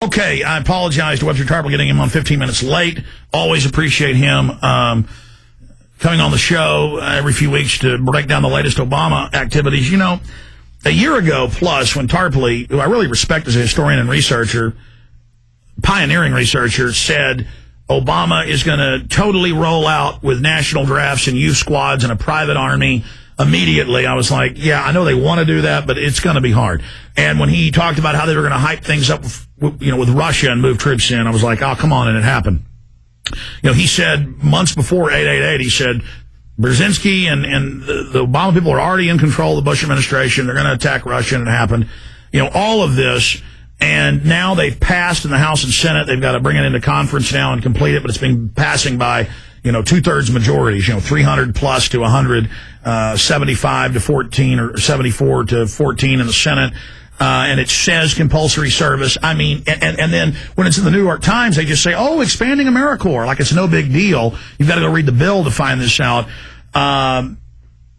Okay, I apologize to Webster Tarpley getting him on 15 minutes late. Always appreciate him coming on the show every few weeks to break down the latest Obama activities. You know, a year ago plus, when Tarpley, who I really respect as a historian and researcher, pioneering researcher, said Obama is going to totally roll out with national drafts and youth squads and a private army immediately, I was like, yeah, I know they want to do that, but it's going to be hard. And when he talked about how they were going to hype things up, with Russia and move troops in, I was like, oh, come on, and it happened. He said months before 888, he said, Brzezinski and the Obama people are already in control of the Bush administration. They're going to attack Russia, and it happened. All of this, and now they've passed in the House and Senate. They've got to bring it into conference now and complete it, but it's been passing by two-thirds majorities, 300 plus to 100, 75 to 14 or 74 to 14 in the Senate. And it says compulsory service. I mean, and then when it's in the New York Times, they just say, oh, expanding AmeriCorps, like it's no big deal. You've got to go read the bill to find this out.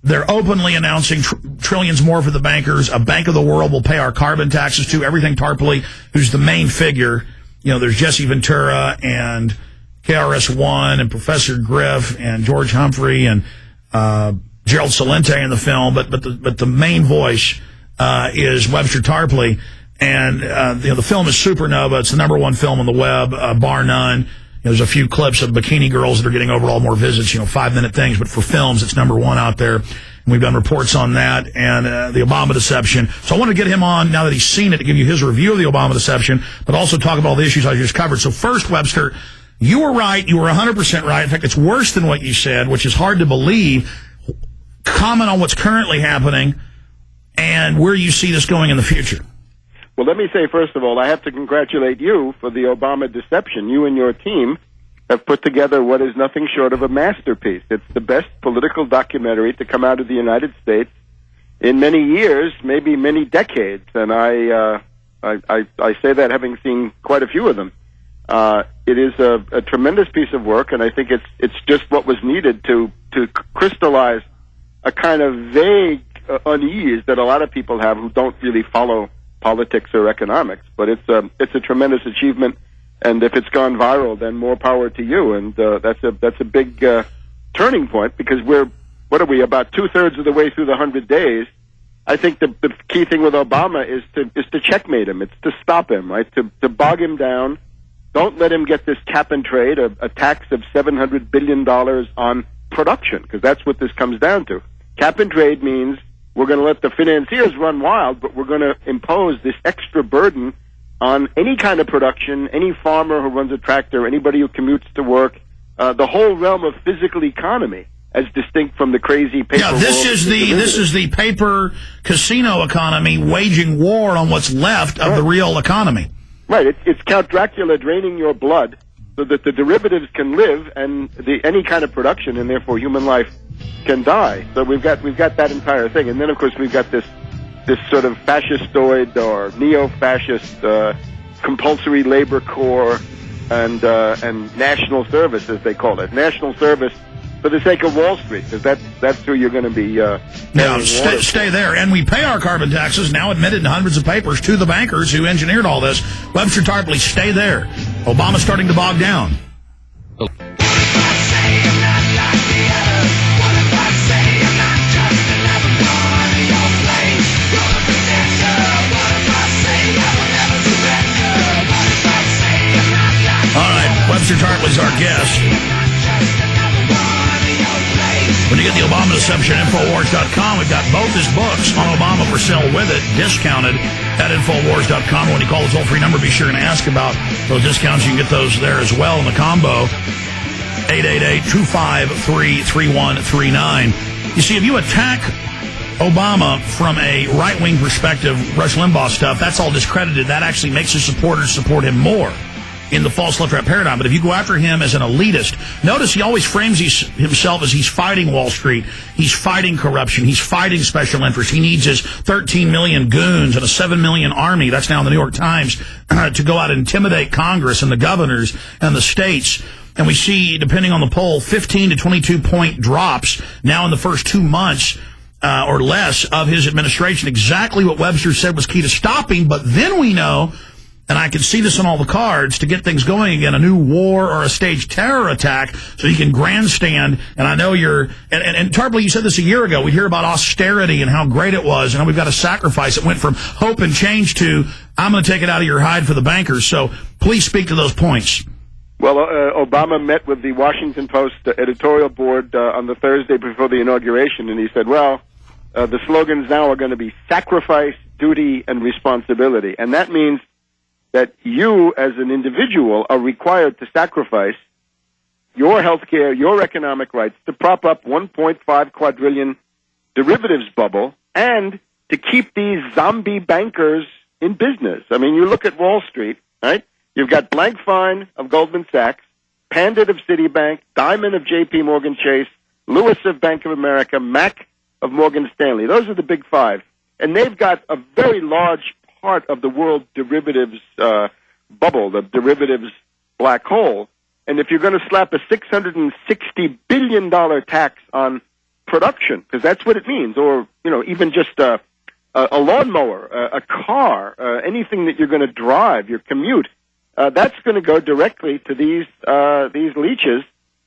They're openly announcing trillions more for the bankers. A Bank of the World will pay our carbon taxes too. Everything Tarpley, who's the main figure, there's Jesse Ventura and KRS-One and Professor Griff and George Humphrey and Gerald Celente in the film, but the main voice is Webster Tarpley, and the film is Supernova. It's the #1 film on the web, bar none. There's a few clips of bikini girls that are getting overall more visits, 5-minute things, but for films, it's #1 out there. And we've done reports on that and the Obama deception. So I want to get him on now that he's seen it to give you his review of the Obama deception, but also talk about all the issues I just covered. So first, Webster, you were right. You were 100% right. In fact, it's worse than what you said, which is hard to believe. Comment on what's currently happening and where you see this going in the future. Well, let me say, first of all, I have to congratulate you for the Obama deception. You and your team have put together what is nothing short of a masterpiece. It's the best political documentary to come out of the United States in many years, maybe many decades. And I say that having seen quite a few of them. It is a tremendous piece of work, and I think it's just what was needed to crystallize a kind of vague unease that a lot of people have who don't really follow politics or economics. But it's a tremendous achievement, and if it's gone viral, then more power to you. And that's a big turning point, because what are we, about 2/3 of the way through the 100 days? I think the key thing with Obama is to checkmate him. It's to stop him, right? To bog him down. Don't let him get this cap and trade, a tax of $700 billion on production, because that's what this comes down to. Cap and trade means we're going to let the financiers run wild, but we're going to impose this extra burden on any kind of production, any farmer who runs a tractor, anybody who commutes to work, the whole realm of physical economy, as distinct from the crazy paper world. This is the paper casino economy waging war on what's left of the real economy. Right. It's Count Dracula draining your blood so that the derivatives can live and any kind of production, and therefore human life, can die. So we've got that entire thing, and then of course we've got this sort of fascistoid or neo-fascist compulsory labor corps and national service, as they call it, national service for the sake of Wall Street, because that's who you're going to be. Stay there, and we pay our carbon taxes, now admitted in hundreds of papers, to the bankers who engineered all this. Webster Tarpley, stay there. Obama's starting to bog down. Webster Tarpley's our guest. When you get the Obama Deception, Infowars.com, we've got both his books on Obama for sale with it, discounted at Infowars.com. When you call the toll-free number, be sure and ask about those discounts. You can get those there as well in the combo. 888-253-3139. You see, if you attack Obama from a right-wing perspective, Rush Limbaugh stuff, that's all discredited. That actually makes his supporters support him more in the false left right paradigm. But if you go after him as an elitist, notice he always frames himself as he's fighting Wall Street, he's fighting corruption, he's fighting special interests. He needs his 13 million goons and a 7 million army, that's now in the New York Times, to go out and intimidate Congress and the governors and the states. And we see, depending on the poll, 15 to 22-point drops now in the first 2 months or less of his administration. Exactly what Webster said was key to stopping. But then we know and I can see this on all the cards, to get things going again, a new war or a staged terror attack, so you can grandstand. And I know and Tarpley, you said this a year ago, we hear about austerity and how great it was, and how we've got to sacrifice. It went from hope and change to, I'm going to take it out of your hide for the bankers. So please speak to those points. Well, Obama met with the Washington Post editorial board on the Thursday before the inauguration, and he said, well, the slogans now are going to be sacrifice, duty, and responsibility. And that means that you, as an individual, are required to sacrifice your health care, your economic rights, to prop up 1.5 quadrillion derivatives bubble, and to keep these zombie bankers in business. I mean, you look at Wall Street, right? You've got Blankfein of Goldman Sachs, Pandit of Citibank, Diamond of J.P. Morgan Chase, Lewis of Bank of America, Mack of Morgan Stanley. Those are the big five. And they've got a very large part of the world derivatives bubble, the derivatives black hole. And if you're going to slap a $660 billion tax on production, because that's what it means, or even just a lawnmower, a car, anything that you're going to drive, your commute, that's going to go directly to these leeches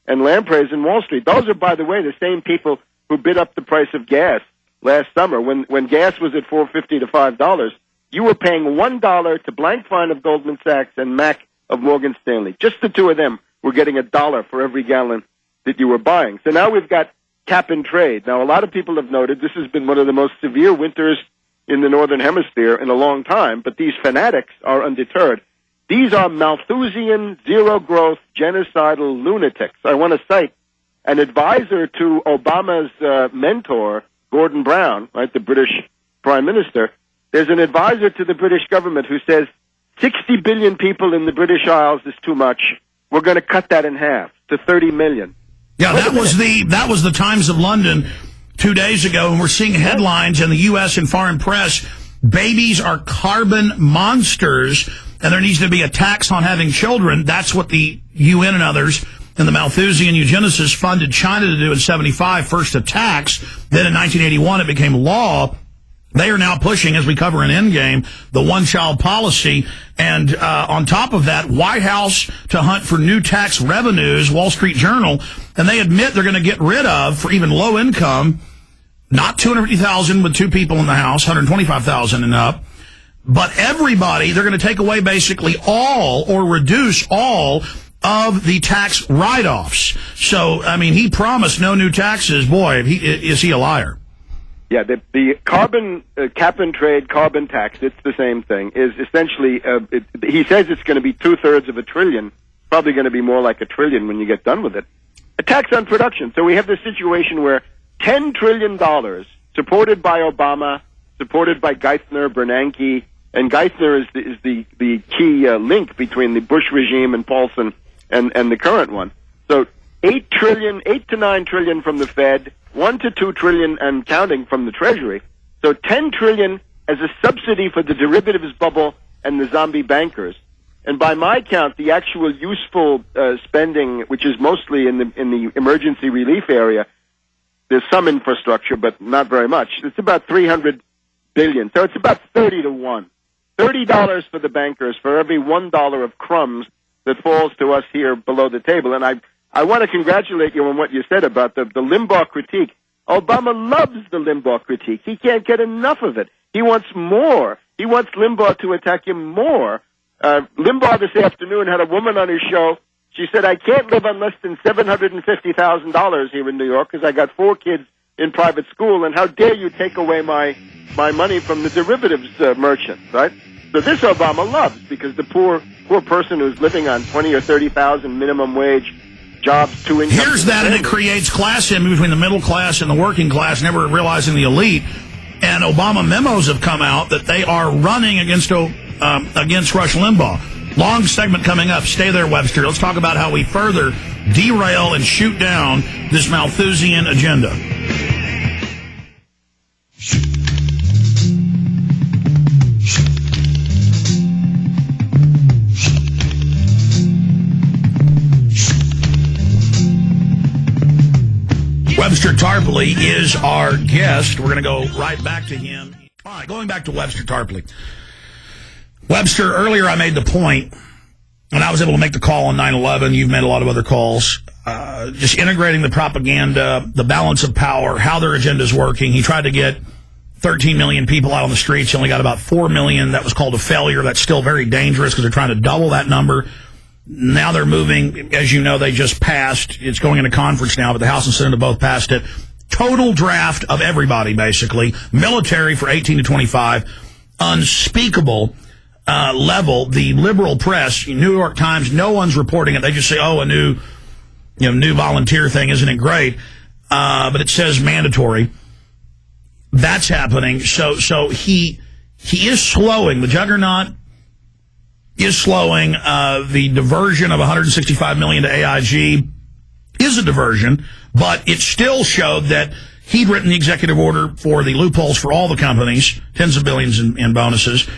and lampreys in Wall Street. Those are, by the way, the same people who bid up the price of gas last summer. When gas was at $4.50 to $5, you were paying $1 to Blankfein of Goldman Sachs and Mack of Morgan Stanley. Just the two of them were getting $1 for every gallon that you were buying. So now we've got cap and trade. Now, a lot of people have noted this has been one of the most severe winters in the Northern Hemisphere in a long time, but these fanatics are undeterred. These are Malthusian, zero-growth, genocidal lunatics. I want to cite an advisor to Obama's mentor, Gordon Brown, right, the British Prime Minister. There's an advisor to the British government who says 60 billion people in the British Isles is too much. We're going to cut that in half to 30 million. Yeah, that was the Times of London 2 days ago, and we're seeing headlines in the U.S. and foreign press. Babies are carbon monsters, and there needs to be a tax on having children. That's what the UN and others and the Malthusian eugenicists funded China to do in 1975, first a tax. Then in 1981, it became law. They are now pushing, as we cover in Endgame, the one-child policy. And on top of that, White House to hunt for new tax revenues, Wall Street Journal, and they admit they're going to get rid of, for even low income, not $250,000 with two people in the house, $125,000 and up, but everybody, they're going to take away basically all or reduce all of the tax write-offs. So, I mean, he promised no new taxes. Boy, is he a liar. Yeah, the carbon cap and trade carbon tax, it's the same thing, is essentially, he says it's going to be 2/3 of $1 trillion, probably going to be more like $1 trillion when you get done with it. A tax on production. So we have this situation where $10 trillion, supported by Obama, supported by Geithner, Bernanke, and Geithner is the key link between the Bush regime and Paulson and the current one. So $8 to $9 trillion from the Fed, $1 to $2 trillion and counting from the Treasury. So $10 trillion as a subsidy for the derivatives bubble and the zombie bankers. And by my count, the actual useful spending, which is mostly in the emergency relief area, there's some infrastructure, but not very much. It's about $300 billion. So it's about 30 to 1. $30 for the bankers for every $1 of crumbs that falls to us here below the table. And I want to congratulate you on what you said about the Limbaugh critique. Obama loves the Limbaugh critique. He can't get enough of it. He wants more. He wants Limbaugh to attack him more. Limbaugh this afternoon had a woman on his show. She said, I can't live on less than $750,000 here in New York because I got 4 kids in private school, and how dare you take away my money from the derivatives merchants, right? So this Obama loves, because the poor person who's living on 20 or 30,000 minimum wage jobs, 2 incomes. Here's that, and it creates class in between the middle class and the working class, never realizing the elite. And Obama memos have come out that they are running against Rush Limbaugh. Long segment coming up. Stay there, Webster. Let's talk about how we further derail and shoot down this Malthusian agenda. Webster Tarpley is our guest. We're going to go right back to him. All right, going back to Webster Tarpley. Webster, earlier I made the point, when I was able to make the call on 9/11, you've made a lot of other calls, just integrating the propaganda, the balance of power, how their agenda is working. He tried to get 13 million people out on the streets. He only got about 4 million. That was called a failure. That's still very dangerous because they're trying to double that number. Now they're moving, as you know, they just passed. It's going into conference now, but the House and Senate have both passed it. Total draft of everybody, basically. Military for 18 to 25. Unspeakable level. The liberal press, New York Times, no one's reporting it. They just say, oh, a new volunteer thing. Isn't it great? But it says mandatory. That's happening. So he is slowing. The juggernaut is slowing. The diversion of $165 million to AIG is a diversion, but it still showed that he'd written the executive order for the loopholes for all the companies, tens of billions in bonuses.